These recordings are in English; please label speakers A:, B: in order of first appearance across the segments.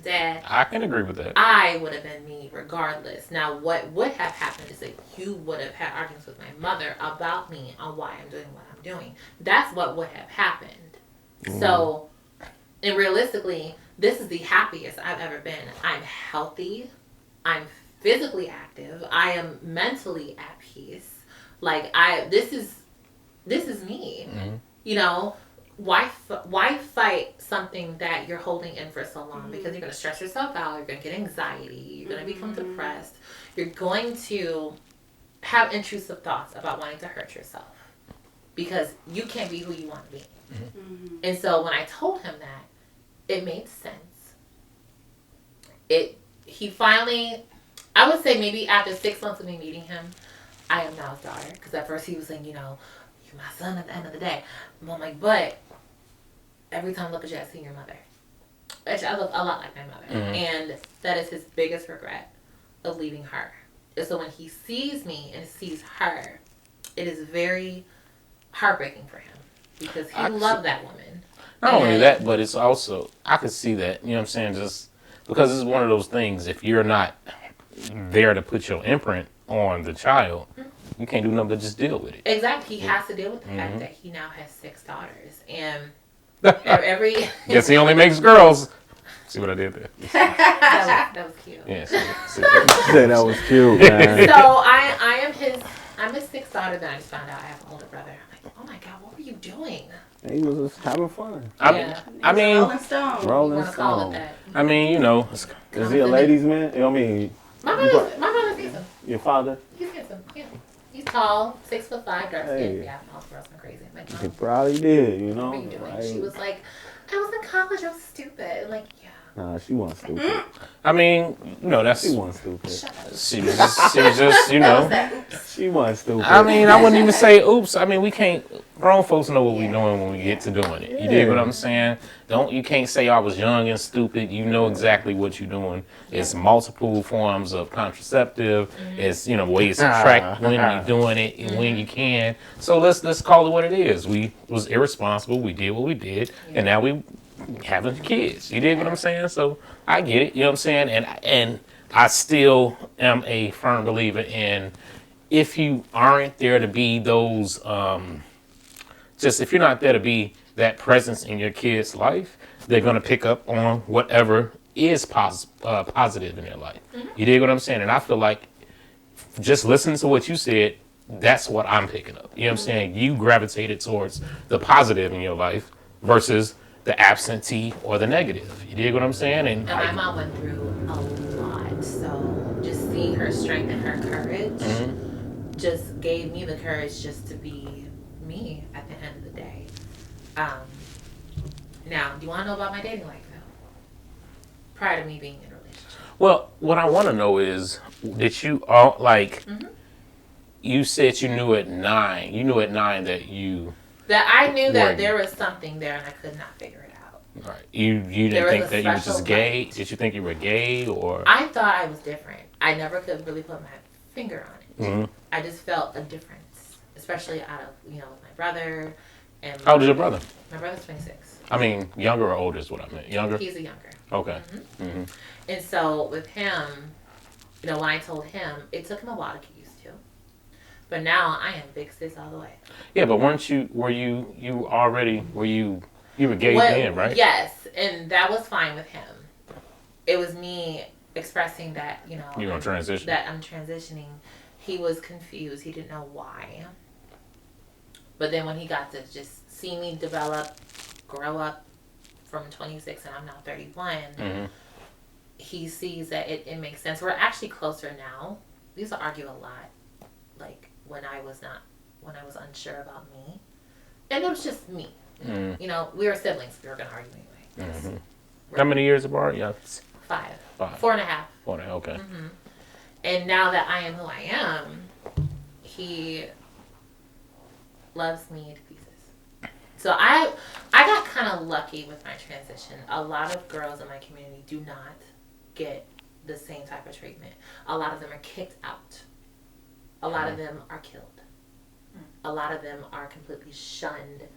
A: Dad.
B: I can agree with that.
A: I would have been me regardless. Now, what would have happened is that you would have had arguments with my mother about me on why I'm doing what I'm doing. That's what would have happened. So, and realistically, this is the happiest I've ever been. I'm healthy. I'm physically active. I am mentally at peace. Like this is me. You know, why fight something that you're holding in for so long? Because you're going to stress yourself out. You're going to get anxiety. You're going to become depressed. You're going to have intrusive thoughts about wanting to hurt yourself because you can't be who you want to be. And so when I told him that, it made sense. He finally, I would say maybe after 6 months of me meeting him, I am now his daughter. Because at first he was saying, you know, you're my son at the end of the day. And I'm like, but every time I look at you, I see your mother. Actually, I look a lot like my mother. And that is his biggest regret of leaving her. And so when he sees me and sees her, it is very heartbreaking for him. Because he loved that woman.
B: Not only that, but it's also, I could see that, you know what I'm saying, just because it's one of those things, if you're not there to put your imprint on the child, you can't do nothing but just deal with it.
A: Exactly. He has to deal with the fact that he now has 6 daughters. And every...
B: Guess he only makes girls. See what I did there?
A: that was cute.
B: Yeah,
C: that was cute, man.
A: So I'm his 6th daughter, then I just found out I have an older brother. I'm like, oh my God, what were you doing?
C: He was just having fun.
B: I mean,
D: Rolling Stone.
C: Rolling
A: Call it
C: Stone.
A: that.
B: I mean, you know.
C: Is he a ladies' man? I mean,
A: My brother's handsome.
C: your father?
A: He's handsome. Yeah. He's tall, 6'5", dark skin.
C: Hey.
A: Yeah, all girls are crazy. I'm like,
C: He
A: Mom,
C: probably did, you know?
A: what are you doing?
C: Right?
A: She was like, I was in college, I was stupid. I'm like, yeah.
C: Nah, she wasn't stupid.
B: I mean, you know, that's.
C: She wasn't stupid.
B: She was just, you know.
C: She wasn't stupid.
B: I mean, I wouldn't even say oops. I mean, we can't. Grown folks know what we're doing when we get to doing it. You dig what I'm saying? You can't say I was young and stupid. You know exactly what you're doing. It's multiple forms of contraceptive. It's, you know, ways to track when you're doing it and when you can. So let's call it what it is. We was irresponsible. We did what we did, and now we having kids. You dig what I'm saying? So I get it. You know what I'm saying? And I still am a firm believer in if you aren't there to be those, if you're not there to be that presence in your kid's life, they're going to pick up on whatever is positive in their life. You dig what I'm saying? And I feel like just listening to what you said, that's what I'm picking up. You know what I'm saying? You gravitated towards the positive in your life versus the absentee or the negative. You dig what I'm saying?
A: And my mom went through a lot, so just seeing her strength and her courage just gave me the courage just to be me at the end of the day. Now, do you want to know about my dating life, though? Prior to me being in a relationship.
B: Well, what I want to know is, did you all, like, you said you knew at 9. You knew at 9 that you...
A: That I knew that there was something there and I could not figure it out.
B: Right. You didn't think that you were just gay? Did you think you were gay or?
A: I thought I was different. I never could really put my finger on it. I just felt a difference, especially out of, you know, with my brother. And
B: How old is your brother?
A: My brother's 26.
B: I mean, younger or older is what I meant. Younger?
A: He's a younger.
B: Okay.
A: And so with him, you know, when I told him, it took him a while to get used to. But now I am big sis all the way.
B: Yeah, but were you gay then, right?
A: Yes, and that was fine with him. It was me expressing that, you know,
B: You're gonna transition.
A: That I'm transitioning. He was confused. He didn't know why. But then when he got to just see me develop, grow up from 26 and I'm now 31, he sees that it makes sense. We're actually closer now. We used to argue a lot, like when I was unsure about me. And it was just me. You know, we were siblings. We were going to argue anyway.
B: How many years apart? Yeah.
A: 5.
B: 5.
A: 4.5.
B: 4.5, okay.
A: And now that I am who I am, he loves me to pieces. So I got kind of lucky with my transition. A lot of girls in my community do not get the same type of treatment. A lot of them are kicked out. A lot of them are killed. A lot of them are completely shunned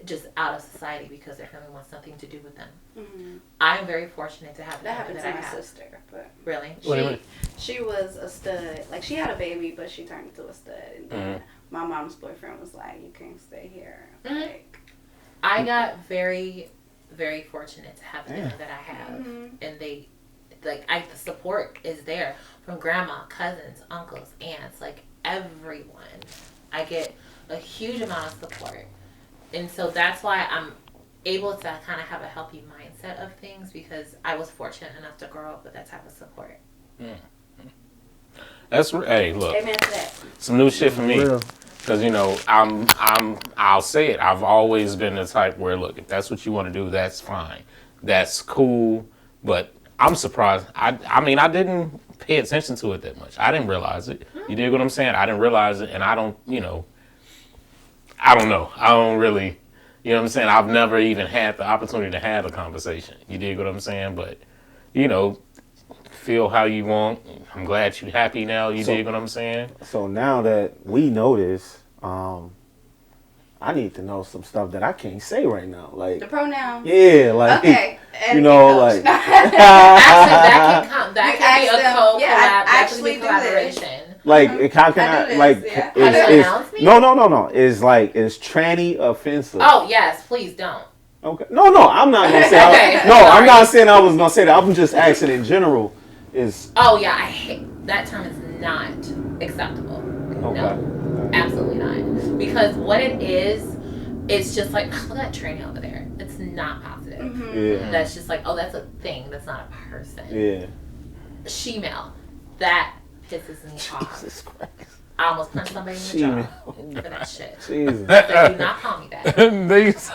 A: just out of society because their family wants nothing to do with them.
D: Mm-hmm.
A: I'm very fortunate to have
D: That
A: family
D: happened
A: that
D: to
A: I
D: my
A: have.
D: sister, but
A: Really?
D: she was a stud. Like, she had a baby, but she turned into a stud. And then my mom's boyfriend was like, "You can't stay here." Like,
A: I got very, very fortunate to have the family that I have, and they, like, the support is there from grandma, cousins, uncles, aunts, like everyone. I get a huge amount of support, and so that's why I'm able to kind of have a healthy mindset of things, because I was fortunate enough to grow up with that type of support.
B: Hey, look,
D: amen to that.
B: some new shit for me. Because, you know, I'll say it. I've always been the type where, look, if that's what you want to do, that's fine. That's cool. But I'm surprised. I mean, I didn't pay attention to it that much. I didn't realize it. You dig what I'm saying? I didn't realize it. And I don't, you know, I don't know. I don't really, you know what I'm saying? I've never even had the opportunity to have a conversation. You dig what I'm saying? But, you know, feel how you want. I'm glad you're happy now. You dig what I'm saying?
C: So now that we know this, I need to know some stuff that I can't say right now. Like
D: The pronouns.
C: yeah, like
D: Okay.
C: you know, like
A: Actually, that can be a
D: them. Yeah, I
A: actually
D: actually
A: be a collaboration.
C: like how can
D: I
C: I,
D: do this,
C: like
D: yeah.
A: How do you announce me?
C: no. Is like is tranny offensive?
A: Oh yes, please don't.
C: Okay. No, I'm not gonna say.
A: Okay,
C: No, I'm
A: sorry.
C: not saying I was gonna say that. I'm just asking in general. Is
A: Oh yeah, I hate that term. Is not acceptable.
C: okay.
A: No, absolutely not. Because what it is, it's just like, look at that tranny over there. It's not positive.
C: Yeah.
A: That's just like, oh, that's a thing. That's not a person.
C: Yeah.
A: She-male. That pisses me off.
C: Jesus Christ.
A: I almost punched somebody in the jaw for that shit.
C: Jesus.
A: So do not call me that.
C: They just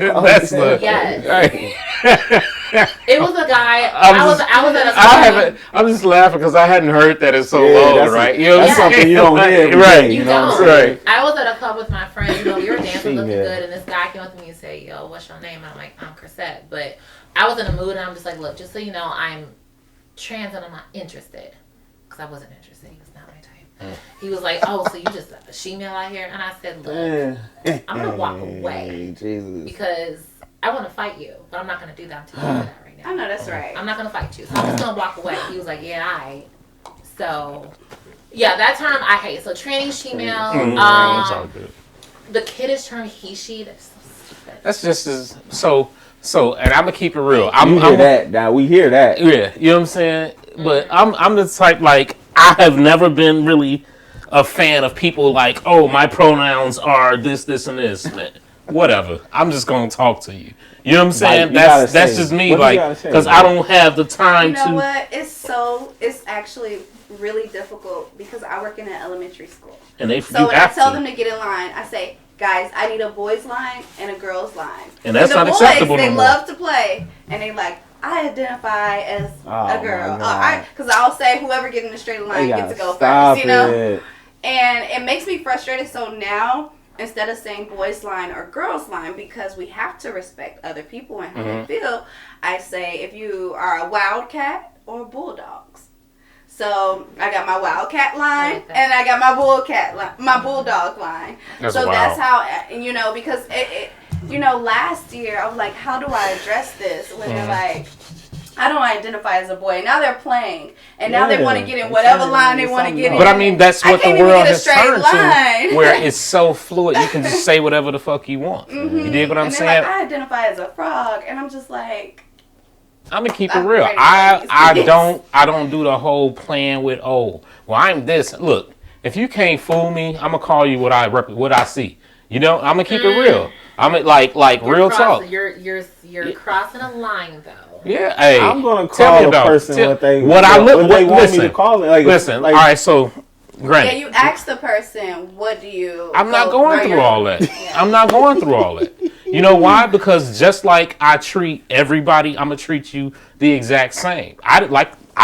C: call
B: That's
C: it
B: the
A: Yes.
B: Hey.
A: It was a guy.
B: I'm
A: I was
B: just-
A: at a
B: I haven't. I'm just laughing because I hadn't heard that in so long,
C: that's
B: right?
C: a-
B: You know what
C: that's
B: I'm saying?
C: something you don't hear every
B: Right.
C: day,
A: You
C: know what I'm
A: don't.
C: saying?
B: Right.
A: I was at a club with my friend. You know, we were dancing, looking
C: Female.
A: good, and this guy came up to me and said, "Yo, what's your name?" And I'm like, "I'm Chrisette." But I was in a mood, and I'm just like, "Look, just so you know, I'm trans and I'm not interested," because I wasn't interested. He was not my type. He was like, "Oh, so you just a she-male out here?" And I said, "Look, I'm gonna walk away
C: Jesus.
A: because I want to fight you, but I'm not gonna do that to you for that right now.
D: I know that's right.
A: I'm not gonna fight you, so I'm just gonna walk away." He was like, "Yeah, alright." So, yeah, that term I hate. So tranny, she-male,
B: It's all good.
A: the kiddish term he, she. That's so stupid.
B: That's just as so. And I'm gonna keep it real.
C: You hear that? Now we hear that.
B: Yeah, you know what I'm saying. But I'm the type, like, I have never been really a fan of people like, oh, my pronouns are this, and this. Man, whatever. I'm just gonna talk to you. You know what I'm saying?
C: you gotta
B: That's
C: say-
B: just me,
C: what do you
B: like,
C: gotta say,
B: because
C: bro?
B: I don't have the time
D: You know
B: to.
D: what? It's actually really difficult because I work in an elementary school.
B: And they
D: So
B: you
D: when I
B: have
D: tell
B: to.
D: them to get in line, I say, guys, I need a boys line and a girls line.
B: And that's
D: the
B: not
D: boys,
B: acceptable
D: they
B: no more.
D: love to play, and they like, I identify as
C: Oh,
D: a girl.
C: my God.
D: Because I'll say whoever gets in the straight line
C: They
D: gets to go
C: gotta
D: first, you know?
C: it.
D: And it makes me frustrated. So now, instead of saying boys line or girls line, because we have to respect other people and how they feel, I say if you are a wildcat or bulldogs. So I got my wildcat line
A: like that.
D: and I got my bulldog line.
B: That's
D: So
B: wild.
D: that's how, you know, because last year I was like, how do I address this when they're like, I don't identify as a boy. Now they're playing, and now they
C: Yeah,
D: want to get in
C: they're
D: whatever
C: trying to
D: line they
C: do
D: want to
C: something
D: get in.
C: else.
B: But I mean, that's
D: I
B: what the
D: can't even
B: world
D: get a
B: has
D: straight
B: turned
D: line.
B: to, where it's so fluid. You can just say whatever the fuck you want. You dig what I'm
D: And they're
B: saying?
D: like, I identify as a frog, and I'm just like,
B: I'm gonna keep it
D: I'm
B: real.
D: ready to
B: I
D: do this.
B: I don't do the whole playing with, oh, well, I'm this. Look, if you can't fool me, I'm gonna call you what I see. You know, I'm gonna keep it real. I'm like real talk.
A: You're crossing a line though.
B: Yeah, hey.
C: I'm gonna
B: tell
C: call
B: me
C: a
B: about
C: person
B: it.
C: what they
B: what I look.
C: what they want
B: Listen,
C: me to call it. Like,
B: listen.
C: like,
B: All right, so granted,
D: yeah, you ask the person, what do you?
B: I'm not
D: go-
B: going
D: where
B: through
D: you're-
B: all that.
D: Yeah.
B: I'm not going through all that. You know why? Because just like I treat everybody, I'm gonna treat you the exact same. I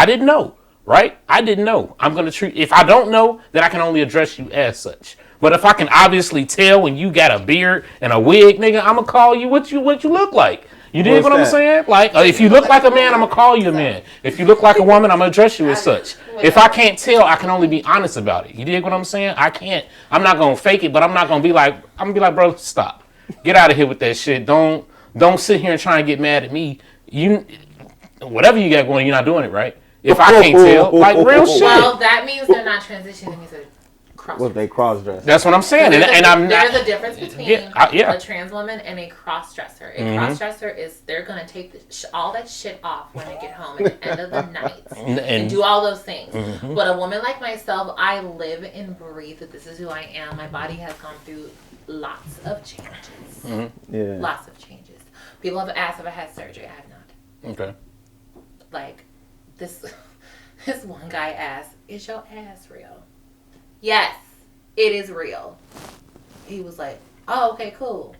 B: didn't know, right? I didn't know. I'm gonna treat. If I don't know, then I can only address you as such. But if I can obviously tell when you got a beard and a wig, nigga, I'm gonna call you what you look like. You dig
C: What's
B: what I'm
C: that?
B: saying? Like, if you look like a man, I'm gonna call you a man. If you look like a woman, I'm gonna address you as such. If I can't tell, I can only be honest about it. You dig what I'm saying? I'm not gonna fake it, but I'm gonna be like, bro, stop. Get out of here with that shit. Don't sit here and try and get mad at me. Whatever you got going, you're not doing it right. If I can't tell, like real shit.
A: Well, that means they're not transitioning. It means they're cross.
C: Well, they cross-dress.
B: That's what I'm saying, and I'm not.
A: There's a difference between a trans woman and a cross-dresser. A cross-dresser is they're gonna take all that shit off when they get home at the end of the night and do all those things. But a woman like myself, I live and breathe that this is who I am. My body has gone through lots of changes.
C: Yeah.
A: Lots of changes. People have asked if I had surgery. I have not.
B: Okay.
A: Like this one guy asked, "Is your ass real?" Yes, it is real. He was like, "Oh, okay, cool."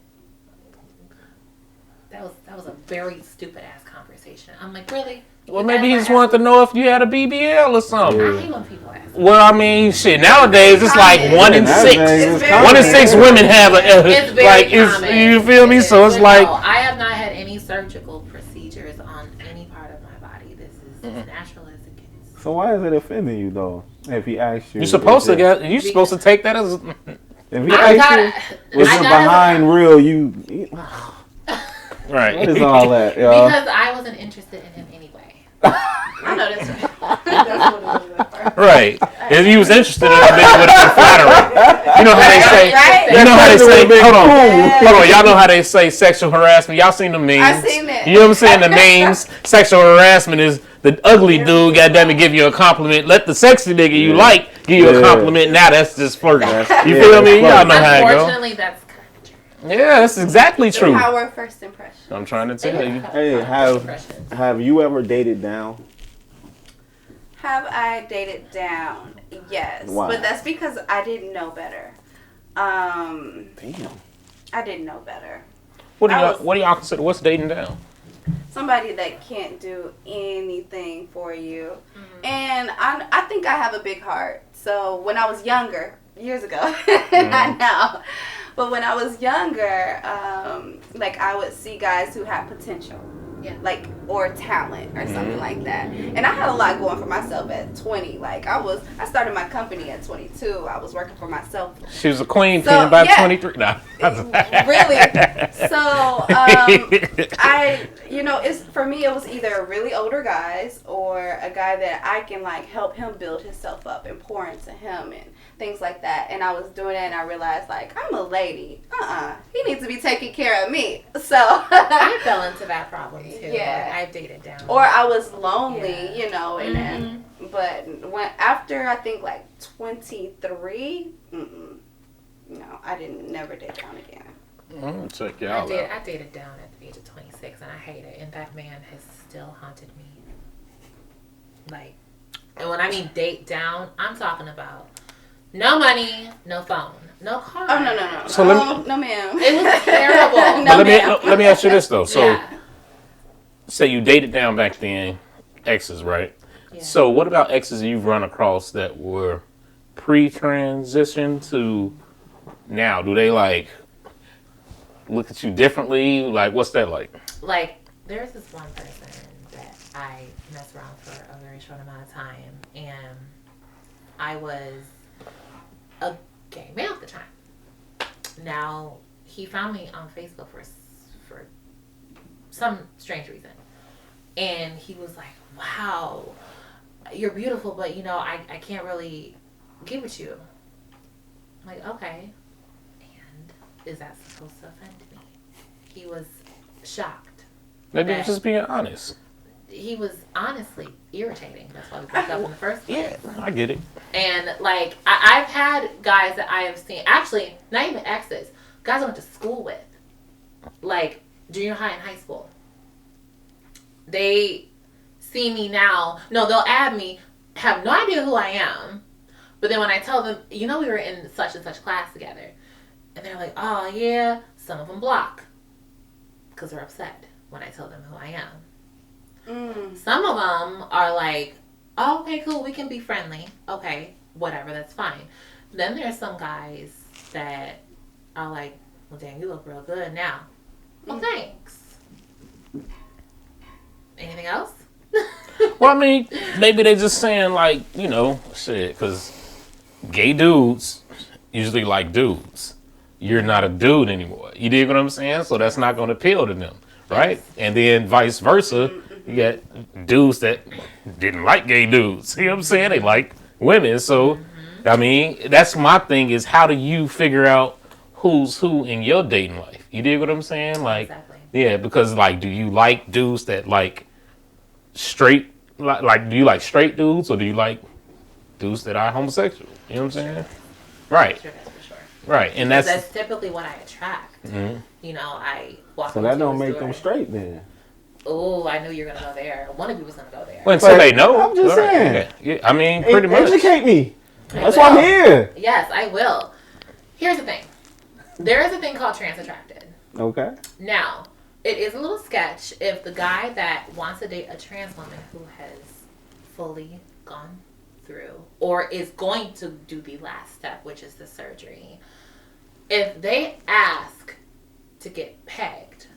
A: That was a very stupid ass conversation. I'm like, really?
B: Well, maybe he just wanted to know if you had a BBL or something.
A: I hate when people ask.
B: Well, I mean, shit. Nowadays, it's like 1 in 6. 1 in 6 women have a
A: It's very common.
B: You feel me? So it's
A: But
B: like
A: no, I have not had any surgical procedures on any part of my body. This is as natural as it gets.
C: So why is it offending you though? If he asks you,
B: you're supposed to take that as.
C: If he asks you, was it behind real? You
B: Right.
C: what is all that? Yo?
A: Because I wasn't interested in him anyway.
D: I know that's right. That's what it was at first.
B: Right. If you was interested in it, it would have been flattering. You know how they say.
D: Right?
B: You know how they say.
C: Hold on.
B: Hold on. Y'all know how they say sexual harassment. Y'all seen the memes?
D: I seen it.
B: You know what I'm saying? The memes. Sexual harassment is the ugly dude. Goddamn it, give you a compliment. Let the sexy nigga you like give you a compliment. Now that's just flirting. You feel me? Y'all know how it go.
A: Unfortunately, that's kind of true.
B: Yeah, that's exactly true.
D: Power first impression.
B: I'm trying to tell you.
C: Hey, have you ever dated down?
D: Have I dated down? Yes.
C: Why?
D: But that's because I didn't know better.
C: Damn.
D: I didn't know better.
B: What do y'all consider? What's dating down?
D: Somebody that can't do anything for you. And I think I have a big heart. So when I was younger, years ago, not now, but when I was younger, like I would see guys who had potential.
A: Yeah.
D: Like, or talent or something like that. And I had a lot going for myself at 20. Like I started my company at 22. I was working for myself.
B: She was a queen
D: So,
B: pin by
D: yeah.
B: 23. Nah.
D: Really? So, it's for me, it was either really older guys or a guy that I can like help him build himself up and pour into him and things like that. And I was doing that and I realized like, I'm a lady. He needs to be taking care of me. So
A: I fell into that problem too.
D: Yeah.
A: I've dated down.
D: or I was lonely,
A: Yeah.
D: and then, but after I think like 23, no, I didn't never date down again.
B: Check y'all out.
A: I dated down at the age of 26 and I hate it. And that man has still haunted me. Like, and when I mean date down, I'm talking about no money, no phone, no car.
D: Oh no.
B: So
D: no, ma'am.
A: It was terrible.
D: No,
B: But let me ask you this though. So
A: Yeah.
B: say you dated down back then, exes, right?
A: Yeah.
B: So what about exes you've run across that were pre-transition to now? Do they like look at you differently? Like what's that like?
A: Like, there's this one person that I messed around for a very short amount of time, and I was a gay male at the time. Now, he found me on Facebook for some strange reason, and he was like, "Wow, you're beautiful, but I can't really get with you." I'm like, okay, and is that supposed to offend me? He was shocked.
B: Maybe it's just being honest.
A: He was honestly irritating. That's why we broke up in the first place.
B: Yeah, I get it.
A: And like I've had guys that I have seen, actually not even exes, guys I went to school with, like junior high and high school. They see me now. No, they'll add me, have no idea who I am, but then when I tell them, we were in such and such class together, and they're like, oh yeah, some of them block because they're upset when I tell them who I am. Some of them are like, oh, okay, cool, we can be friendly. Okay, whatever, that's fine. Then there's some guys that are like, well, dang, you look real good now. Well, thanks. Anything else?
B: Well, I mean, maybe they just saying like, shit, because gay dudes usually like dudes. you're not a dude anymore. You dig what I'm saying? So that's not going to appeal to them, right? And then vice versa, you got dudes that didn't like gay dudes. See what I'm saying? They like women. So, I mean, that's my thing is how do you figure out who's who in your dating life? You dig what I'm saying? Like,
A: Exactly.
B: yeah, because like, do you like dudes that like straight, like do you like straight dudes or do you like dudes that are homosexual? You know what I'm saying? Right.
A: Sure, that's for sure.
B: Right, and
A: That's typically what I attract. You know, I walk
C: So that
A: into
C: don't
A: a
C: make
A: store.
C: them straight then.
A: Oh, I knew you were gonna go there. One of you was gonna go there.
B: well, until they know.
C: I'm just
B: Right,
C: saying.
B: yeah, I mean, pretty much.
C: Educate me.
A: I
C: That's why I'm
A: will.
C: here.
A: Yes, I will. Here's the thing. There is a thing called trans attracted.
C: Okay.
A: Now, it is a little sketch if the guy that wants to date a trans woman who has fully gone through or is going to do the last step, which is the surgery, if they ask to get pegged,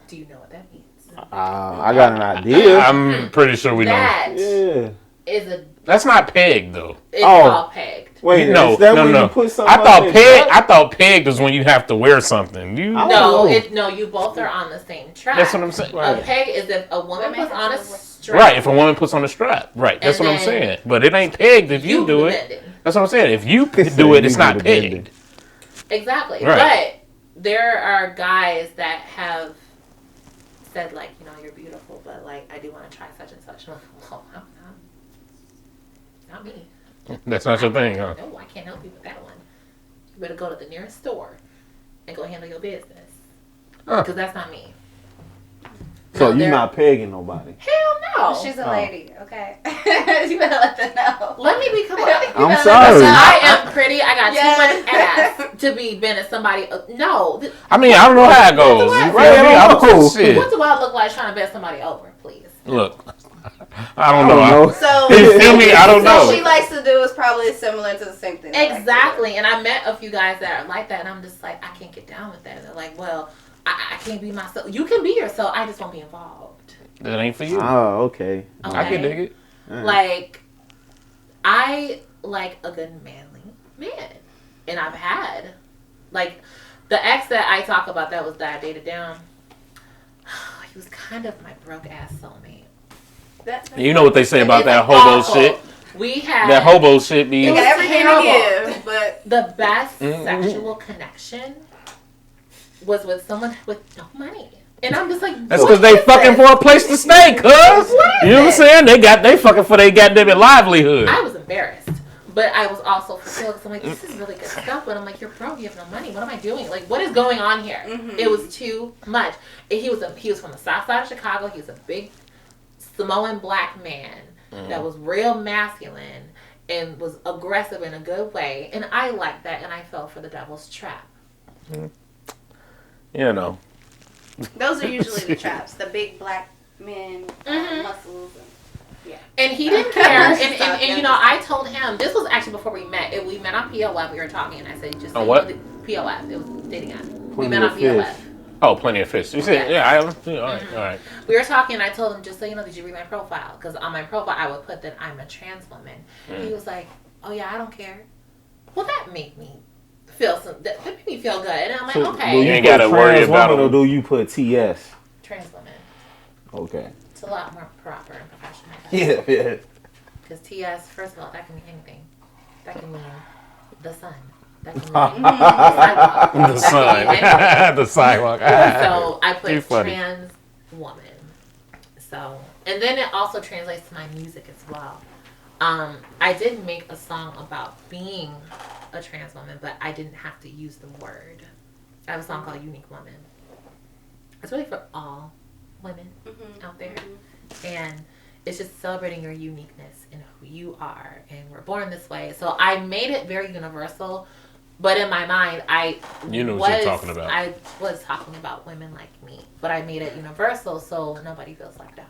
A: do you know what that means?
C: I got an idea.
B: I'm pretty sure we know.
A: That
C: Yeah.
A: is
B: That's not pegged though.
A: it's
C: Oh.
A: called pegged.
C: Wait,
B: No,
C: is that
B: no,
C: when
B: no.
C: you put something
B: I thought
C: on
B: peg.
C: your
B: I thought pegged is when you have to wear something. You.
C: I don't
A: No,
C: know.
A: no, you both are on the same track.
B: That's what I'm saying.
A: A
B: Right.
A: peg is if a woman
D: Women
A: puts on a
D: have to wear-
A: strap.
B: Right. If a woman puts on a strap. Right. That's
A: And
B: what I'm
A: then
B: saying. But it ain't pegged if you do it.
A: bend
B: That's what I'm saying. If you
C: He said
B: do it,
C: you
B: it's
C: do
B: not
C: the bending.
B: pegged.
A: Exactly.
B: Right.
A: But there are guys that have said, like, you know, you're beautiful, but, like, I do want to try such and such. I'm like, well, not me.
B: That's not your thing, huh?
A: No, I can't help you with that one. You better go to the nearest store and go handle your business.
B: Huh.
A: Because that's not me.
C: So
A: No,
C: you're
A: they're-
C: not pegging nobody.
A: Hell no.
D: She's a
C: Oh.
D: lady, okay? You better let them know.
A: Let me be come on.
C: I'm sorry.
A: I am pretty. I got
D: Yes.
A: too much ass to be bending somebody. No.
B: I mean, I don't know how it goes.
A: What
B: You
A: do
B: feel
C: I
B: me? I'm
C: know?
B: just shit.
A: What do I look like trying to bend somebody over, please?
B: Look, I don't
C: I
B: know.
C: don't know.
D: So,
B: You feel me? I don't
D: so
B: know.
D: she likes to do is probably similar to the same thing. I like to do.
A: Exactly. And I met a few guys that are like that, and I'm just like, I can't get down with that. And they're like, well, I can't be myself. You can be yourself. I just won't be involved.
B: That ain't for you.
C: Oh, okay.
A: Okay.
B: I can dig it.
A: Like, I like a good manly man. And I've had, like, the ex that I talk about that I dated down, he was kind of my broke ass soulmate.
B: You know what they say about
A: It's
B: that hobo
A: awful.
B: shit?
A: We had
B: That hobo shit be.
D: You got everything
A: terrible.
D: to give, but
A: the best
B: Mm-hmm.
A: sexual connection was with someone with no money. And I'm just like,
B: That's
A: what
B: because they
A: is
B: fucking
A: this?
B: for a place to stay, cuz.
A: What
B: You know what I'm
A: is
B: saying? They fucking for their goddamn livelihood.
A: I was embarrassed, but I was also fulfilled because I'm like, this is really good stuff. But I'm like, you're broke, you have no money. What am I doing? Like, what is going on here? It was too much. And he was from the south side of Chicago. He was a big Samoan black man that was real masculine and was aggressive in a good way. And I liked that, and I fell for the devil's trap.
B: You know.
D: those are usually the traps. The big black men, muscles.
A: And he didn't care. And you know, I told him, this was actually before we met. We met on POF. We were talking, and I said, just
B: On
A: so
B: what?
A: you know, POF. It was dating app. We
C: Plenty
A: met on
C: of
A: POF.
C: fish.
B: Oh, plenty of fish. You said,
A: Yeah.
B: all right, all right.
A: We were talking, and I told him, just so you know, did you read my profile? Because on my profile, I would put that I'm a trans woman. He was like, oh, yeah, I don't care. Well, that made me that made me feel good. And I'm like,
C: So,
A: okay.
C: do
B: You
C: you
B: ain't
C: put
B: gotta worry
C: trans
B: about
C: woman
B: them.
C: or do you put TS?
A: Trans woman.
C: Okay.
A: It's a lot more proper and professional.
C: Yeah.
A: Because TS, first of all, that can mean anything. That can mean the sun. That can mean the sidewalk.
B: The sun. The sidewalk.
A: So I
B: Too
A: put
B: funny.
A: trans woman. So, and then it also translates to my music as well. I did make a song about being a trans woman, but I didn't have to use the word. I have a song called Unique Woman. It's really for all women out there. And it's just celebrating your uniqueness and who you are. And we're born this way. So I made it very universal. But in my mind,
B: You know what you're talking about.
A: I was talking about women like me. But I made it universal so nobody feels left out.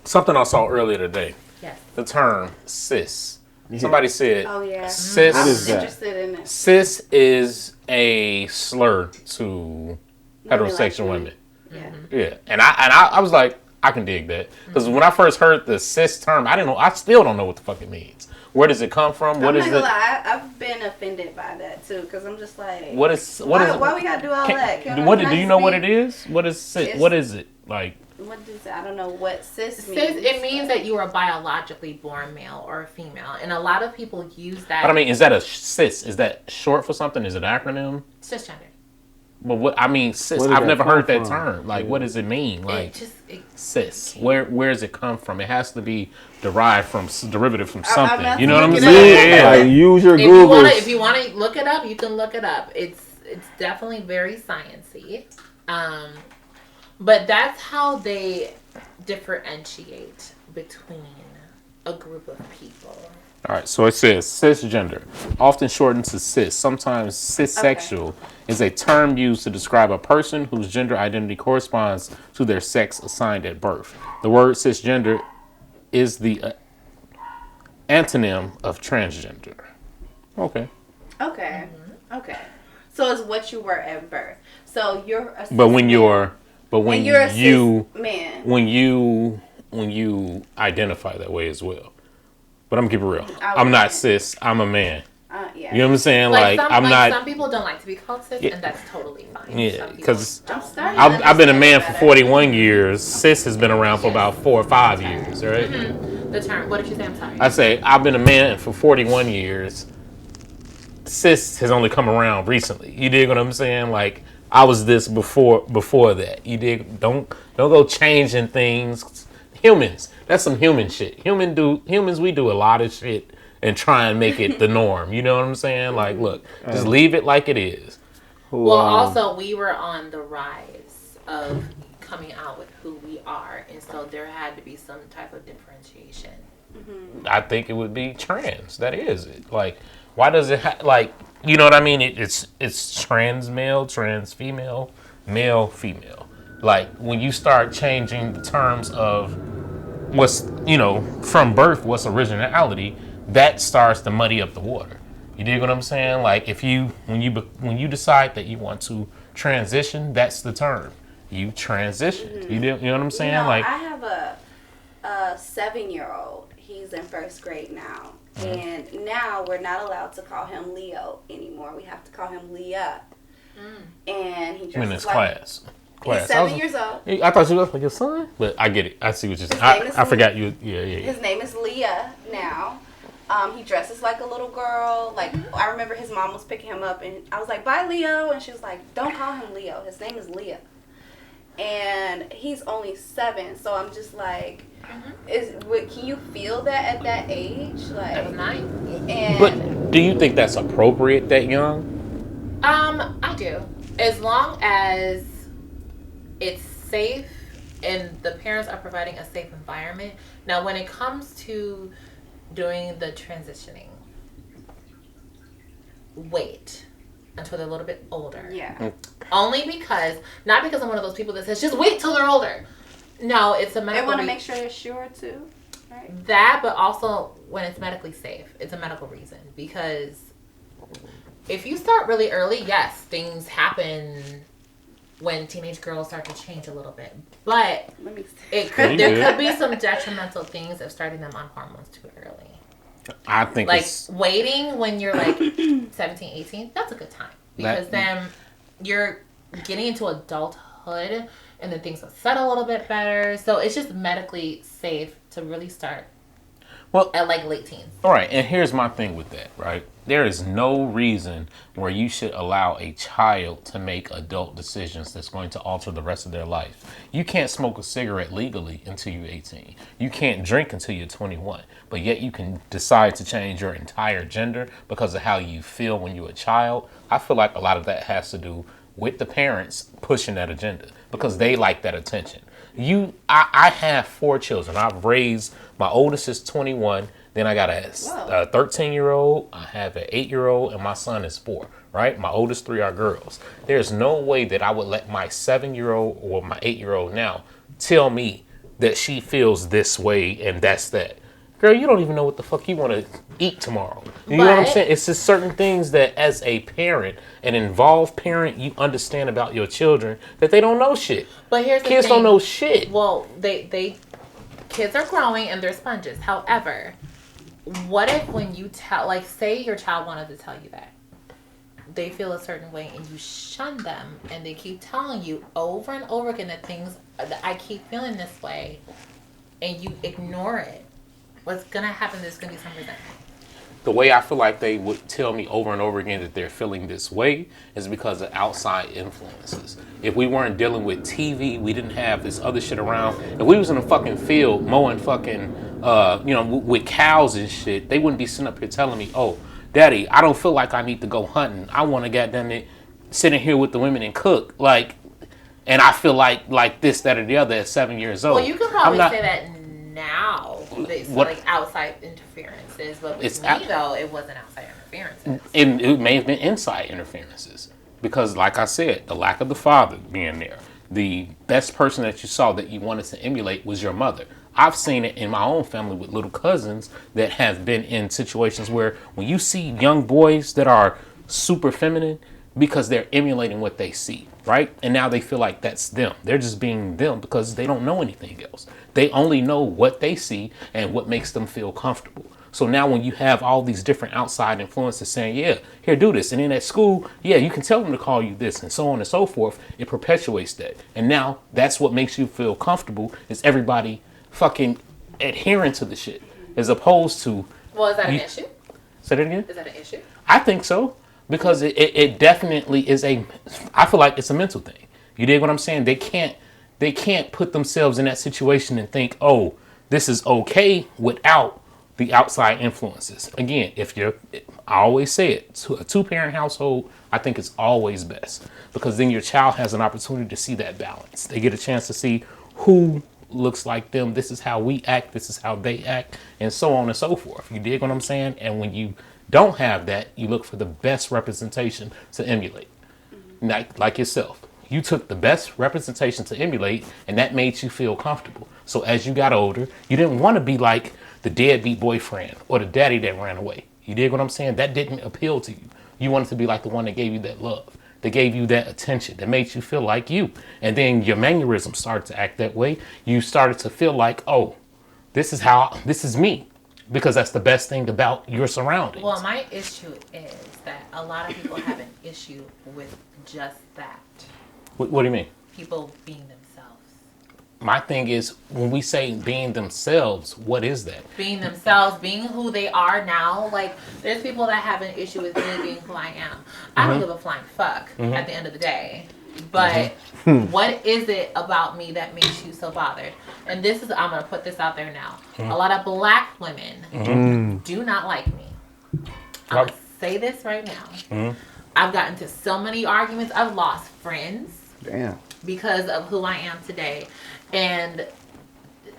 B: Something I saw earlier today.
A: Yes.
B: The term cis. Somebody said
D: Oh yeah.
B: cis.
D: I
C: What
D: was
C: is that?
D: interested in it.
B: Cis is a slur to heterosexual women.
D: Yeah.
B: Yeah, and I was like, I can dig that. Because when I first heard the cis term, I didn't know. I still don't know what the fuck it means. Where does it come from? What is it?
D: I've been offended by that too, because I'm just like,
B: What is?
D: Why we gotta do all that?
B: Do you know what it is? What is cis? What is it like?
D: What does I don't know what cis means.
A: Cis, it means that you are biologically born male or female, and a lot of people use that.
B: But I mean, is that a cis? Is that short for something? Is it an acronym?
A: Cisgender.
B: But what I mean, cis. I've never heard that term. Like, what does it mean? Like, cis. Where does it come from? It has to be derived from derivative from something. You know what I'm saying?
C: Yeah. Like, use your Google.
A: If you want to look it up, you can look it up. It's definitely very sciencey. But that's how they differentiate between a group of people.
B: All right, so it says cisgender, often shortened to cis, sometimes cissexual, is a term used to describe a person whose gender identity corresponds to their sex assigned at birth. The word cisgender is the antonym of transgender. Okay.
D: Okay. Mm-hmm. Okay. So it's what you were at birth. So you're a cis
B: when you identify that way as well. But I'm gonna keep it real. I'm not cis. I'm a man.
D: Yeah.
B: You know what I'm saying?
A: Some people don't like to be called cis, and that's totally fine.
B: Yeah, because
D: I've
B: been a man for 41 years. Cis has been around for about 4 or 5 years, right?
A: Mm-hmm. The term. What did you say? I'm sorry.
B: I say I've been a man for 41 years. Cis has only come around recently. You dig what I'm saying? Like, I was this before that. You dig? Don't go changing things. Humans. That's some human shit. Humans, we do a lot of shit and try and make it the norm. You know what I'm saying? Like, look, just leave it like it is.
A: Well, also, we were on the rise of coming out with who we are, and so there had to be some type of differentiation.
B: Mm-hmm. I think it would be trans. That is it. Like, why does it you know what I mean? It's trans male, trans female, male, female. Like, when you start changing the terms of what's, from birth, what's originality, that starts to muddy up the water. You dig what I'm saying? Like, when you decide that you want to transition, that's the term. You transition. Mm-hmm. You know what I'm saying?
D: I have a 7-year-old. He's in 1st grade now. Mm-hmm. And now we're not allowed to call him Leo anymore. We have to call him Leah. Mm. And he dresses
B: class.
D: He's 7 years old.
B: I thought you looked like your son, but I get it. I see what you're saying. I forgot you. Yeah.
D: His name is Leah now. He dresses like a little girl. Like, I remember his mom was picking him up, and I was like, "Bye, Leo," and she was like, "Don't call him Leo. His name is Leah." And he's only 7, so I'm just like, can you feel that at that age? Like,
A: that was 9.
B: But do you think that's appropriate that young?
A: I do. As long as it's safe and the parents are providing a safe environment. Now, when it comes to doing the transitioning, wait until they're a little bit older.
D: Yeah.
A: Only because, not because I'm one of those people that says, just wait till they're older. No, it's a medical.
D: They want to make sure they're sure too, right?
A: That, but also when it's medically safe. It's a medical reason. Because if you start really early, yes, things happen when teenage girls start to change a little bit. But there could be some detrimental things of starting them on hormones too early.
B: I think
A: waiting when you're like 17, 18, that's a good time. Because then you're getting into adulthood and then things will settle a little bit better. So it's just medically safe to really start at like late teens.
B: All right, and here's my thing with that, right? There is no reason where you should allow a child to make adult decisions that's going to alter the rest of their life. You can't smoke a cigarette legally until you're 18. You can't drink until you're 21. But yet you can decide to change your entire gender because of how you feel when you're a child. I feel like a lot of that has to do with the parents pushing that agenda because they like that attention. I have 4 children. I've raised, my oldest is 21. Then I got a 13-year-old, I have an 8-year-old, and my son is 4, right? My oldest 3 are girls. There's no way that I would let my 7-year-old or my 8-year-old now tell me that she feels this way and that's that. girl, you don't even know what the fuck you want to eat tomorrow. You know what I'm saying? It's just certain things that as a parent, an involved parent, you understand about your children that they don't know shit.
A: But here's the
B: Kids
A: thing.
B: don't know shit.
A: Well, kids are growing and they're sponges. However, what if when you tell, like, say your child wanted to tell you that, they feel a certain way and you shun them and they keep telling you over and over again that I keep feeling this way, and you ignore it, what's gonna happen? There's gonna be some resentment.
B: The way I feel like they would tell me over and over again that they're feeling this way is because of outside influences. If we weren't dealing with TV, we didn't have this other shit around. If we was in a fucking field mowing fucking, with cows and shit, they wouldn't be sitting up here telling me, oh, Daddy, I don't feel like I need to go hunting. I want to goddamn it sitting here with the women and cook. Like, and I feel like this, that, or the other at 7 years old.
A: Well, you can probably say that now. It's like outside interferences, but with me though, it wasn't outside interferences.
B: It may have been inside interferences because, like I said, the lack of the father being there. The best person that you saw that you wanted to emulate was your mother. I've seen it in my own family with little cousins that have been in situations where when you see young boys that are super feminine because they're emulating what they see, right? And now they feel like that's them. They're just being them because they don't know anything else. They only know what they see and what makes them feel comfortable. So now when you have all these different outside influences saying, yeah, here, do this. And then at school, yeah, you can tell them to call you this and so on and so forth. It perpetuates that. And now that's what makes you feel comfortable is everybody fucking adhering to the shit as opposed to...
A: Well, is that an issue?
B: Say that again?
A: Is that an issue?
B: I think so. Because it definitely is I feel like it's a mental thing. You dig what I'm saying? They can't put themselves in that situation and think, oh, this is okay without the outside influences. Again, I always say it, a 2-parent household, I think it's always best because then your child has an opportunity to see that balance. They get a chance to see who looks like them. This is how we act. This is how they act, and so on and so forth. You dig what I'm saying? And when you don't have that, you look for the best representation to emulate. Like yourself. You took the best representation to emulate, and that made you feel comfortable. So as you got older, you didn't want to be like the deadbeat boyfriend or the daddy that ran away. You dig what I'm saying? That didn't appeal to you. You wanted to be like the one that gave you that love, that gave you that attention, that made you feel like you. And then your mannerisms started to act that way. You started to feel like, oh, this is me. Because that's the best thing about your surroundings.
A: Well, my issue is that a lot of people have an issue with just that.
B: What do you mean?
A: People being themselves.
B: My thing is, when we say being themselves, what is that?
A: Being themselves, being who they are now. Like, there's people that have an issue with me being who I am. I don't give a flying fuck at the end of the day. But what is it about me that makes you so bothered? And this is, I'm going to put this out there now. A lot of black women do not like me. I'm going to say this right now. I've gotten into so many arguments. I've lost friends.
C: Damn.
A: Because of who I am today. And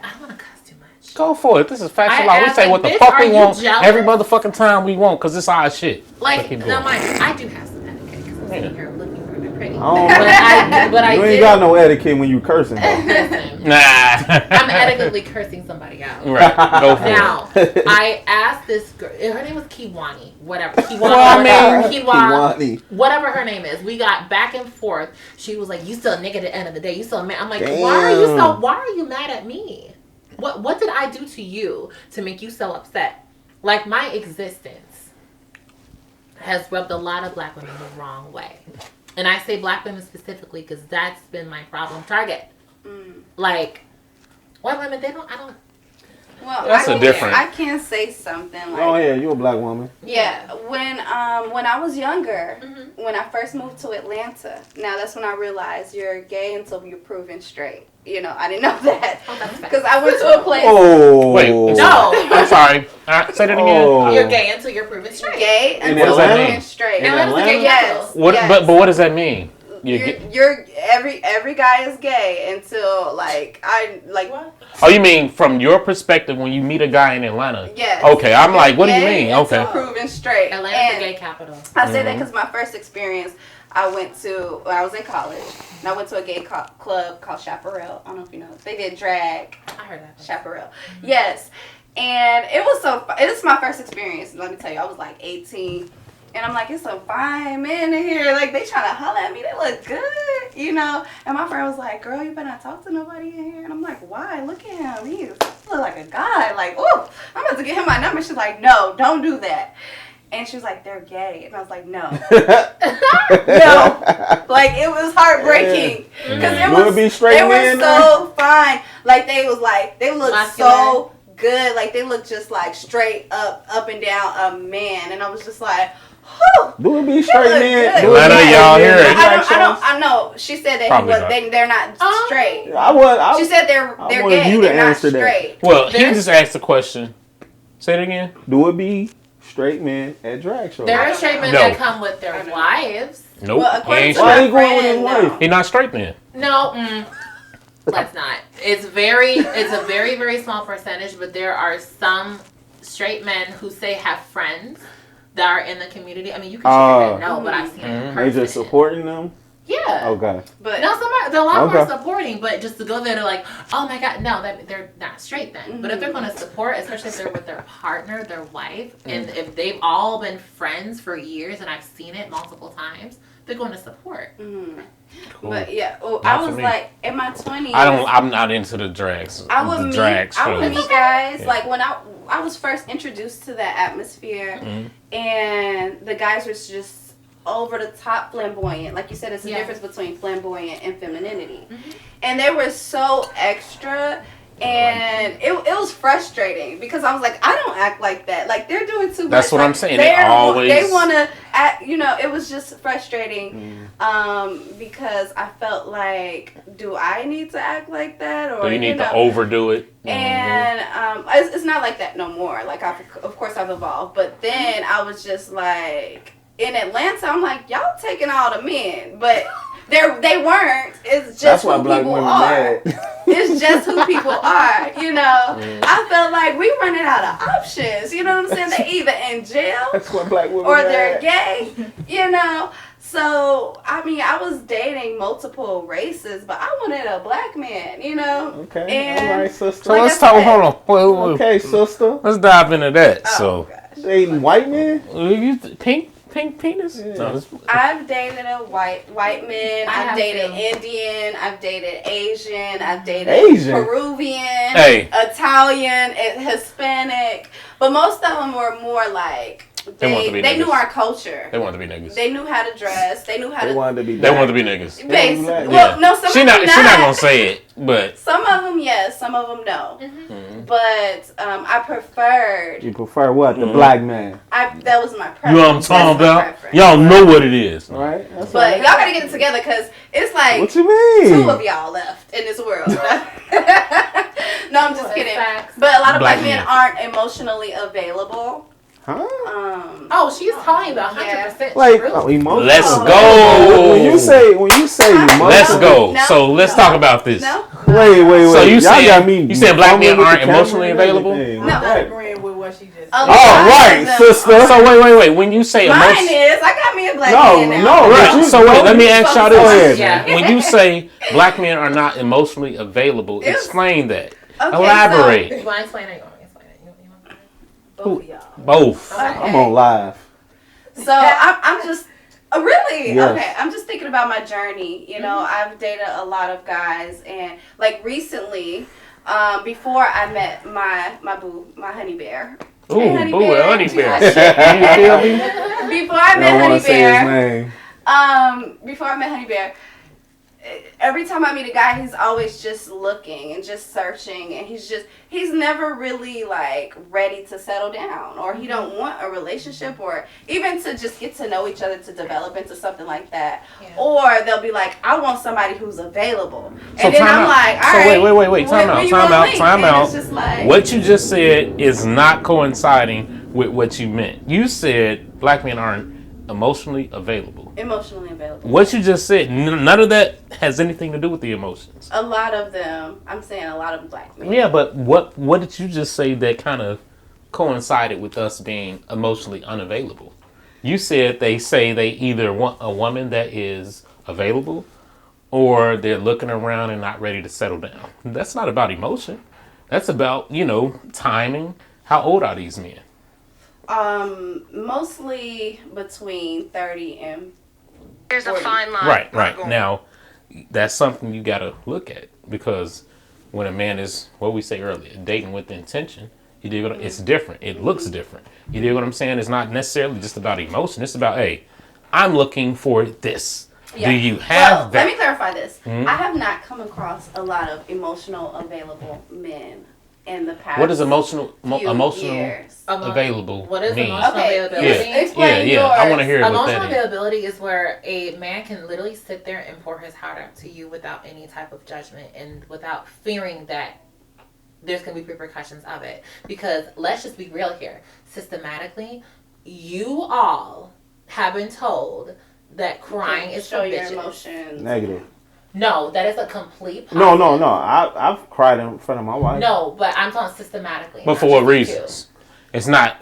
A: I don't want to cuss too much.
B: Go for it. This is factual law. We say what the fuck we want every motherfucking time we want because it's our shit.
A: Like, no, I do have some etiquette because I'm sitting here looking really pretty.
C: Oh,
A: but
C: you ain't got no etiquette when you cursing.
B: Nah.
A: I'm etiquetely cursing somebody out.
B: Right. Go for
A: now, I asked this girl, her name was Kiwani, whatever.
C: Kiwani.
A: Whatever her name is. We got back and forth. She was like, you still a nigga at the end of the day. You still a man. I'm like,
C: damn.
A: why are you mad at me? What did I do to you to make you so upset? Like, my existence has rubbed a lot of black women the wrong way. And I say black women specifically because that's been my problem target. Like, white women,
D: Well,
B: that's
D: I can say something like.
C: Oh yeah, you a black woman.
D: Yeah, when I was younger, when I first moved to Atlanta, now that's when I realized you're gay until you're proven straight. You know, I didn't know that because I went to a place.
C: Oh
B: wait,
A: no,
B: I'm sorry. Say that again.
A: You're gay until you're proven straight.
D: Gay
C: And
D: until
C: what does that
D: proven
C: mean?
D: straight.
A: Yes.
B: But what does that mean?
D: You're every guy is gay until what?
B: Oh, you mean from your perspective when you meet a guy in Atlanta?
D: Yes.
B: Okay, I'm like, what do you mean? Okay.
D: Proven straight.
A: Atlanta's the gay capital.
D: I say that because my first experience, I was in college, and I went to a gay club called Chaparral. I don't know if you know. They did drag.
A: I heard that.
D: Chaparral. Yes. And it was it was my first experience. Let me tell you, I was like 18. And I'm like, it's some fine men in here. Like, they trying to holler at me. They look good, you know. And my friend was like, girl, you better not talk to nobody in here. And I'm like, why? Look at him. He look like a guy. Like, ooh, I'm about to get him my number. She's like, no, don't do that. And she was like, they're gay. And I was like, no. No. Like, it was heartbreaking. Because they were so fine. Like, they looked so good. Like, they looked just like straight up and down a man. And I was just like,
C: do it be straight men?
B: Let y'all hear it.
D: I know. She said that they're not straight. She said they're gay.
C: You
D: they're
C: to
D: not
C: straight.
D: That.
B: Well, he just asked the question. Say it again.
C: Do it be straight men at drag shows?
A: There are straight men that come with their wives.
B: Nope.
D: Well,
B: he ain't
C: why
B: straight.
C: he going with his wife?
B: He not straight then.
A: No. Let's not. It's a very, very small percentage, but there are some straight men who have friends that are in the community. I mean, you can share that, no, but I've seen it in person.
C: They just supporting them?
A: Yeah.
C: Okay.
A: But no, a lot of them are supporting, but just to go there, they're like, oh my God, no, they're not straight then. Mm-hmm. But if they're going to support, especially if they're with their partner, their wife, and if they've all been friends for years, and I've seen it multiple times, they're going to support.
D: Mm-hmm. Cool. But yeah, I was like in my 20s.
B: I'm not into the drags.
D: I would meet guys like when I was first introduced to that atmosphere, and the guys were just over the top flamboyant. Like you said, it's a difference between flamboyant and femininity, and they were so extra. And it was frustrating because I was like, I don't act like that. Like, they're doing too much.
B: That's what I'm saying. They
D: want to act, it was just frustrating because I felt like, do I need to act like that? Or
B: do you need to overdo it?
D: And it's not like that no more. Like, of course I've evolved. But then I was just like, in Atlanta, I'm like, y'all taking all the men. But they weren't. It's just who people are. It's just who people are, I felt like we running out of options. You know what I'm saying? They're either in jail or they're gay, So, I mean, I was dating multiple races, but I wanted a black man,
C: Okay.
D: And
C: all right, sister.
B: So let's talk. Hold on.
C: Okay, sister.
B: Let's dive into that.
C: Dating white men?
B: Pink penis?
C: Yeah.
B: No,
D: I've dated a white man. I've dated Indian. I've dated Asian. I've dated Peruvian, Italian, Hispanic. But most of them were more like they knew our culture.
B: They wanted to be niggas.
D: They knew how to dress. They knew how to.
C: They wanted to be
B: niggas.
D: Well, no, some
B: she
D: of them
B: not. She's not gonna say it, but
D: some of them yes, some of them no. Mm-hmm. But I preferred.
C: You prefer what? The black man.
D: That was my preference.
B: You know what I'm talking about? Y'all know what it is,
C: right?
D: But y'all gotta get it together because it's like
C: what you mean?
D: 2 of y'all left in this world. No, I'm just kidding. But a lot of black men aren't emotionally available.
C: Huh?
A: She's talking about 100%.
C: Like
B: emotional. Let's go.
C: When you say emotional,
B: let's go. So let's talk about this.
D: No.
C: Wait.
B: So you
C: said
B: black men aren't emotionally available?
D: No.
E: I'm not agreeing with what she just said.
C: Right, sister.
B: So wait. When you say
D: mine is, I got me a black man now.
B: No, right. So wait, let me ask y'all this.
A: Yeah.
B: When you say black men are not emotionally available, explain that.
D: Okay,
B: Elaborate.
A: You want to explain it?
E: Both of y'all.
B: Both.
D: Okay.
C: I'm on live.
D: So I'm just really
C: yes.
D: Okay. I'm just thinking about my journey. I've dated a lot of guys, and like recently, before I met my boo, my honey bear.
B: Ooh,
D: honey
B: boo,
D: bear.
B: honey bear.
D: Before I met honey bear. Before I met honey bear. Every time I meet a guy, he's always just looking and just searching, and he's never really like ready to settle down, or he don't want a relationship, or even to just get to know each other to develop into something like that. Yeah. Or they'll be like, I want somebody who's available.
B: So
D: and then I'm like, all right.
B: So wait, time out.
D: It's just like,
B: what you just said is not coinciding with what you meant. You said black men aren't emotionally available.
D: Emotionally available.
B: What you just said, none of that has anything to do with the emotions.
D: A lot of them, I'm saying a lot of black men.
B: Yeah, but what did you just say that kind of coincided with us being emotionally unavailable? You said they say they either want a woman that is available or they're looking around and not ready to settle down. That's not about emotion. That's about, timing. How old are these men?
D: Mostly between 30 and
F: There's a
D: 40.
F: fine line.
B: Right. Now, that's something you got to look at because when a man is, what we say earlier, dating with intention, it's different. It looks different. You dig what I'm saying? It's not necessarily just about emotion. It's about, hey, I'm looking for this.
D: Yeah.
B: Do you have that?
D: Let me clarify this. I have not come across a lot of emotional available men in the past.
B: What is emotional
D: years.
B: available
A: What is
B: mean?
A: emotional availability?
D: Explain
B: Yeah. I want to hear what
A: Emotional
B: that is.
A: availability is where a man can literally sit there and pour his heart out to you without any type of judgment and without fearing that there's going to be repercussions of it. Because let's just be real here. Systematically, you all have been told that crying is
D: show
A: for
D: your
A: bitches.
D: emotions.
C: Negative.
A: No, that is a complete
C: No.
A: positive.
C: I've cried in front of my wife.
A: No, but I'm talking systematically.
B: But
A: not
B: for what
A: just you
B: reasons? It's not.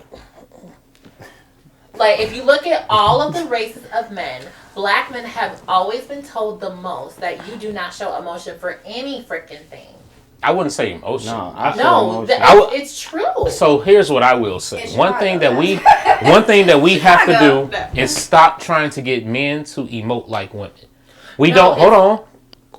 A: Like, if you look at all of the races of men, black men have always been told the most that you do not show emotion for any freaking thing.
B: I wouldn't say emotion.
C: No, I show
A: No,
C: emotion.
A: it's true.
B: So here's what I will say.
D: It's
B: One thing that
D: Chicago.
B: we have to
D: Chicago.
B: do is stop trying to get men to emote like women. We
A: No,
B: don't. Hold on.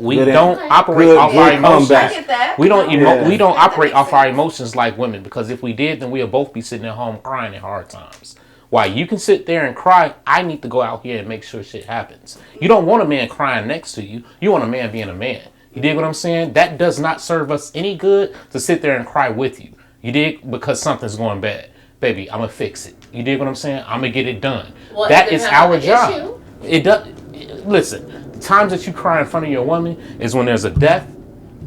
B: We
C: Good
B: don't
A: answer.
B: operate
C: Good-
B: off
C: good
B: our emotions.
C: comeback.
D: I get that.
B: We don't
C: Yeah.
B: We don't
D: That
B: operate
D: makes
B: off our
D: sense.
B: emotions like women because if we did, then we'll both be sitting at home crying at hard times. While you can sit there and cry, I need to go out here and make sure shit happens. You don't want a man crying next to you. You want a man being a man. You dig what I'm saying? That does not serve us any good to sit there and cry with you. You dig? Because something's going bad. Baby, I'm going to fix it. You dig what I'm saying? I'm going to get it done.
A: Well,
B: that
A: it
B: is
A: depends on
B: our
A: the
B: job.
A: issue.
B: It does. Listen, the times that you cry in front of your woman is when there's a death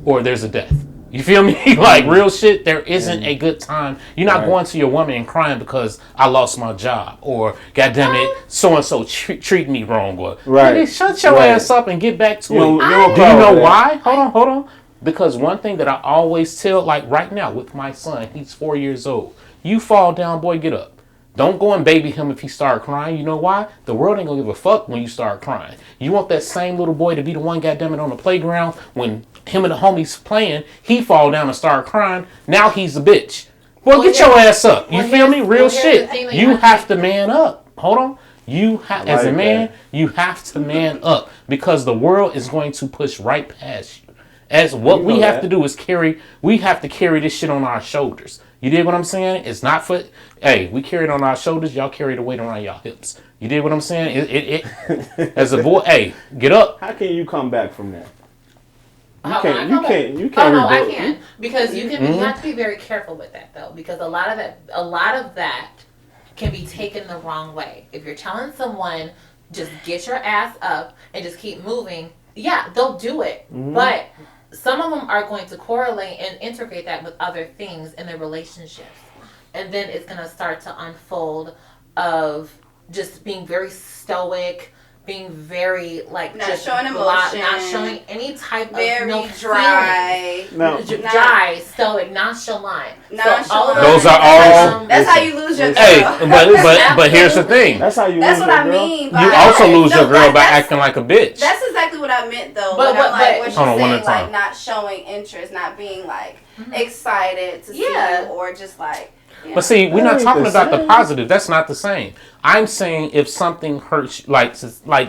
B: or there's a death. You feel me? Like real shit, there isn't a good time. You're not
C: Right.
B: going to your woman and crying because I lost my job or goddamn it, so and so treat me wrong or
C: Right.
B: nigga, shut your
C: Right.
B: ass up and get back to
C: You don't-
B: it.
C: you don't
B: Do you
C: cry
B: know
C: over that.
B: why? Hold on. Because one thing that I always tell, like right now with my son, he's 4 years old. You fall down, boy, get up. Don't go and baby him if he start crying. You know why? The world ain't gonna give a fuck when you start crying. You want that same little boy to be the one, goddammit, on the playground when him and the homies playing, he fall down and start crying. Now he's a bitch. Boy,
A: Well,
B: get
A: yeah.
B: your ass up. You
A: Well,
B: feel me?
A: here's-
B: Real
A: well, here's the
B: shit.
A: thing that
B: You
A: you
B: have to man up. Hold on. You have, as a
C: like
B: man,
C: that.
B: you have to man up because the world is going to push right past you. As what
C: You
B: we
C: know
B: have
C: that.
B: to do is we have to carry this shit on our shoulders. You dig what I'm saying? It's not for, hey, we carry it on our shoulders. Y'all carry the weight around y'all hips. You dig what I'm saying? As a boy, hey, get up.
C: How can you come back from that? You
A: How can I
C: can't.
A: come back?
C: You can't.
A: Oh no, I
C: rebuild-
A: can because you have to be very careful with that though because a lot of that can be taken the wrong way. If you're telling someone just get your ass up and just keep moving, yeah, they'll do it. But some of them are going to correlate and integrate that with other things in their relationships, and then it's going to start to unfold of just being very stoic. Being very like
D: Not
A: just
D: showing
A: not
D: emotion.
A: showing any type
D: Very
A: of no
D: dry.
C: No.
A: dry, stoic, nonchalant.
D: Nonchalant.
A: So all of
B: Those are all-
D: That's how you lose your girl.
B: Hey, but here's the thing.
C: That's how you.
D: That's
C: lose
D: what
C: your
D: I
C: girl.
D: mean. By
B: You also lose
D: No,
B: your girl by
D: that's-
B: acting like a bitch.
D: That's exactly what I meant though.
A: But
D: When I'm like, what she's
B: Hold on, one
D: saying,
B: at a time.
D: like not showing interest, not being like excited to see
A: Yeah.
D: you, or just like. You know.
B: But see, we're
C: That
B: not
C: ain't
B: talking
C: the
B: about the
C: same.
B: positive. That's not the same. I'm saying if something hurts, like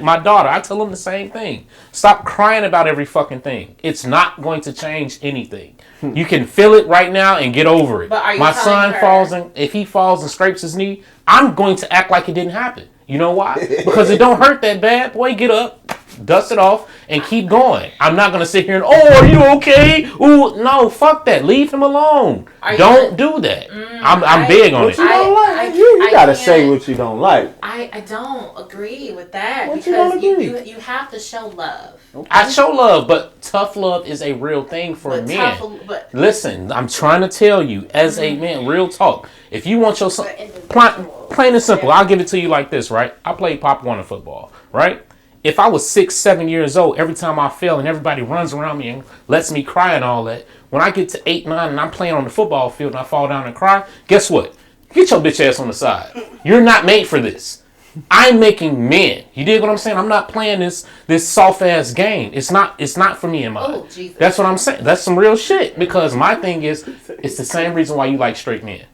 B: my daughter, I tell them the same thing. Stop crying about every fucking thing. It's not going to change anything. You can feel it right now and get over it.
A: But are you
B: My
A: telling
B: son
A: her-
B: if he falls and scrapes his knee, I'm going to act like it didn't happen. You know why? Because it don't hurt that bad. Boy, get up, dust it off, and keep going. I'm not going to sit here and, oh, are you okay? Ooh, no, fuck that. Leave him alone.
A: Are you
B: Don't
A: gonna-
B: do that. I'm big on
C: What
B: it.
C: you don't
A: I-
C: like? You
A: I
C: gotta
A: can't-
C: say what you don't like.
A: I don't agree with that
C: What you don't
A: because
C: agree?
A: you have to show love.
B: I show love, but tough love is a real thing for
A: But
B: men.
A: but
B: Listen, I'm trying to tell you, as a man, real talk. If you want your son,
D: For individuals.
B: plain and simple, I'll give it to you like this, right? I played Pop Warner football, right? If I was 6, 7 years old, every time I fell and everybody runs around me and lets me cry and all that, when I get to 8, 9 and I'm playing on the football field and I fall down and cry, guess what? Get your bitch ass on the side. You're not made for this. I'm making men. You dig what I'm saying? I'm not playing this soft ass game. It's not for me and mine.
A: Oh, Jesus.
B: That's what I'm saying. That's some real shit. Because my thing is, it's the same reason why you like straight men.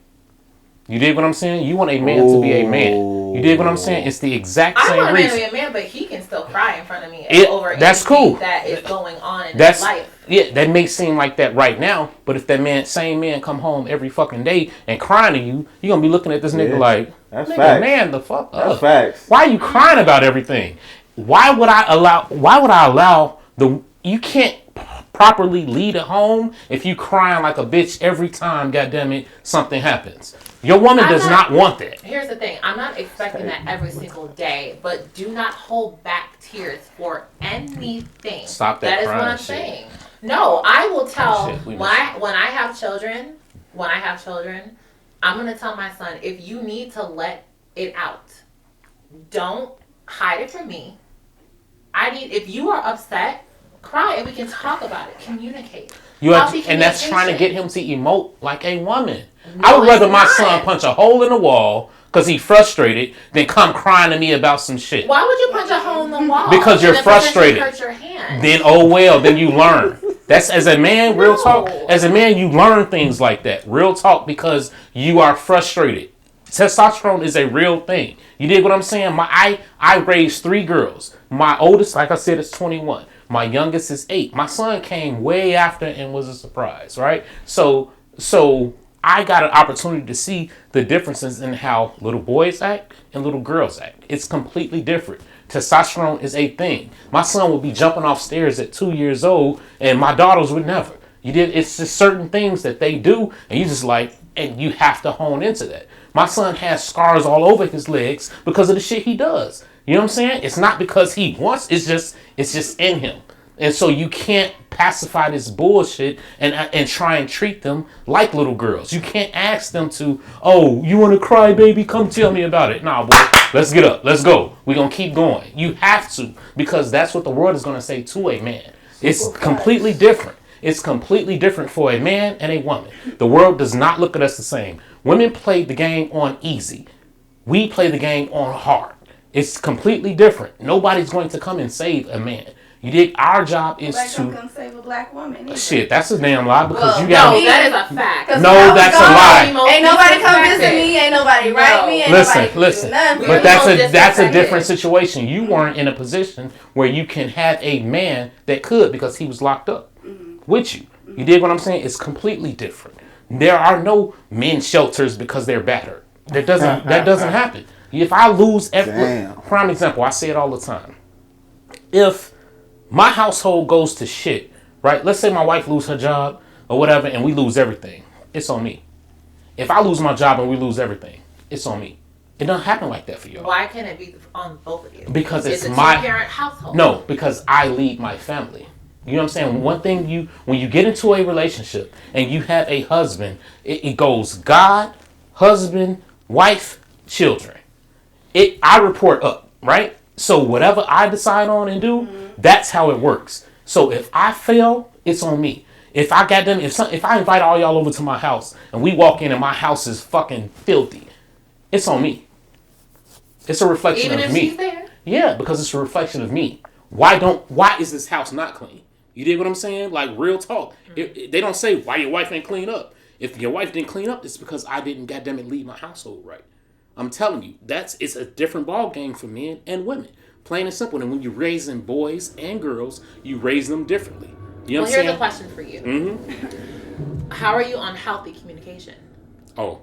B: You dig what I'm saying? You want a man to be a man. You dig what I'm saying? It's the exact same reason.
A: I want a man to be a man, but he can still cry in front of me over
B: that's
A: anything
B: cool.
A: that is going on in his life.
B: Yeah, that may seem like that right now, but if that same man come home every fucking day and crying to you, you're going to be looking at this nigga like,
C: that's
B: nigga,
C: facts.
B: man, the fuck up.
C: That's facts.
B: Why are you crying about everything? Why would I allow you can't properly lead a home if you crying like a bitch every time, goddammit, something happens. Your woman does not want that.
A: Here's the thing. I'm not expecting that every single day, but do not hold back tears for anything.
B: Stop that
A: is
B: crying
A: what I'm
B: shit.
A: saying. No, I will tell
B: Shit,
A: when I have children, I'm gonna tell my son, if you need to let it out, don't hide it from me. If you are upset, cry and we can talk about it. Communicate.
B: And that's trying to get him to emote like a woman. I would rather my son punch a hole in the wall because he's frustrated than come crying to me about some shit.
A: Why would you punch a hole in the wall?
B: Because you're frustrated.
A: Hurt your hand.
B: Then then you learn. That's as a man, real talk. As a man, you learn things like that. Real talk, because you are frustrated. Testosterone is a real thing. You dig what I'm saying? I raised 3 girls. My oldest, like I said, is 21. My youngest is 8. My son came way after and was a surprise, right? So I got an opportunity to see the differences in how little boys act and little girls act. It's completely different. Testosterone is a thing. My son would be jumping off stairs at 2 years old, and my daughters would never. It's just certain things that they do, and you just like, and you have to hone into that. My son has scars all over his legs because of the shit he does. You know what I'm saying? It's not because he wants, it's just in him. And so you can't pacify this bullshit and try and treat them like little girls. You can't ask them to, oh, you want to cry, baby? Come tell me about it. Nah, boy, let's get up. Let's go. We're going to keep going. You have to, because that's what the world is going to say to a man. It's completely different. It's completely different for a man and a woman. The world does not look at us the same. Women play the game on easy. We play the game on hard. It's completely different. Nobody's going to come and save a man. You dig? Our job is to
D: come save a black woman. Either.
B: Shit, that's a damn lie because you got.
A: No, that is a fact.
B: No, that's a lie.
D: Ain't nobody come visit me. Ain't nobody write me. Ain't
B: Listen. But that's a different situation. You weren't in a position where you can have a man that could because he was locked up with you. You dig what I'm saying? It's completely different. There are no men's shelters because they're battered. That doesn't happen. If I lose prime example, I say it all the time. If my household goes to shit, right? Let's say my wife lose her job or whatever and we lose everything. It's on me. If I lose my job and we lose everything, it's on me. It doesn't happen like that for y'all.
A: Why can't it be on both of you?
B: Because it's
A: a
B: my
A: two-parent household.
B: No, because I lead my family. You know what I'm saying? One thing when you get into a relationship and you have a husband, it goes God, husband, wife, children. I report up, right? So whatever I decide on and do, that's how it works. So if I fail, it's on me. If I invite all y'all over to my house and we walk in and my house is fucking filthy, it's on me. It's a reflection of me.
A: Even if she's there?
B: Yeah, because it's a reflection of me. Why is this house not clean? You dig what I'm saying? Like, real talk. They don't say why your wife ain't clean up. If your wife didn't clean up, it's because I didn't goddamn it lead my household right. I'm telling you, it's a different ball game for men and women. Plain and simple. And when you're raising boys and girls, you raise them differently. You know what I'm saying?
A: Here's a question for you. Mm-hmm. How are you on healthy communication?
B: Oh.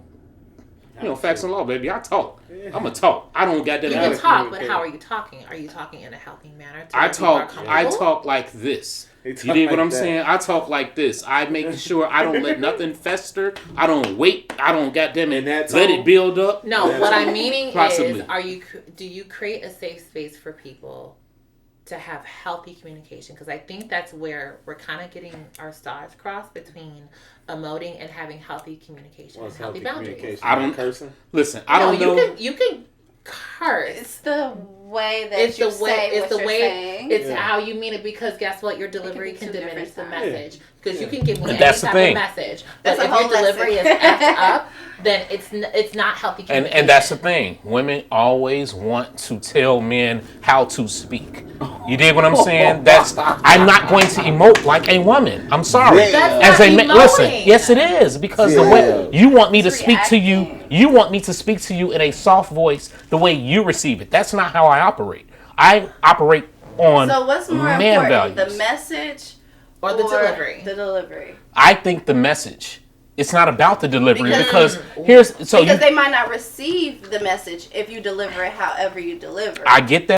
B: Facts and law, baby. I talk. I'm a talk. I don't goddamn.
A: You can talk, but how are you talking? Are you talking in a healthy manner?
B: I talk like this. You dig what I'm saying? I talk like this. I make sure I don't let nothing fester. I don't wait. I don't goddamn it let it build up.
A: No, what I'm meaning is, do you create a safe space for people to have healthy communication? Because I think that's where we're kind of getting our stars crossed between emoting and having healthy communication and healthy boundaries.
B: I don't cursing. Listen, I don't know.
A: You can curse.
D: It's the way that
A: It's
D: you
A: the way.
D: say
A: It's
D: what
A: the
D: you're
A: way.
D: saying.
A: It's how you mean it, because guess what? Your delivery
D: be
A: can
D: two
A: diminish
D: different
A: the
D: times.
A: message. Because you can give me
B: But
A: any
B: that's the
A: type
B: thing.
A: of message,
D: That's
A: but
D: a
A: if your
D: whole
A: delivery
D: lesson.
A: is effed up, then it's not healthy communication.
B: And that's the thing. Women always want to tell men how to speak. You dig what I'm saying? I'm not going to emote like a woman. I'm sorry.
C: That's
A: not
B: Listen,
A: emoting.
B: yes it is, because the way you want me to
D: It's
B: speak to you,
D: reacting.
B: you want me to speak to you in a soft voice, the way you receive it. That's not how I operate. I operate on
D: So what's more
B: man
D: important,
B: values.
D: the message
A: Or the delivery.
D: The delivery.
B: I think the message. It's not about the delivery
D: Because
B: because
D: they might not receive the message if you deliver it however you deliver.
B: I get that.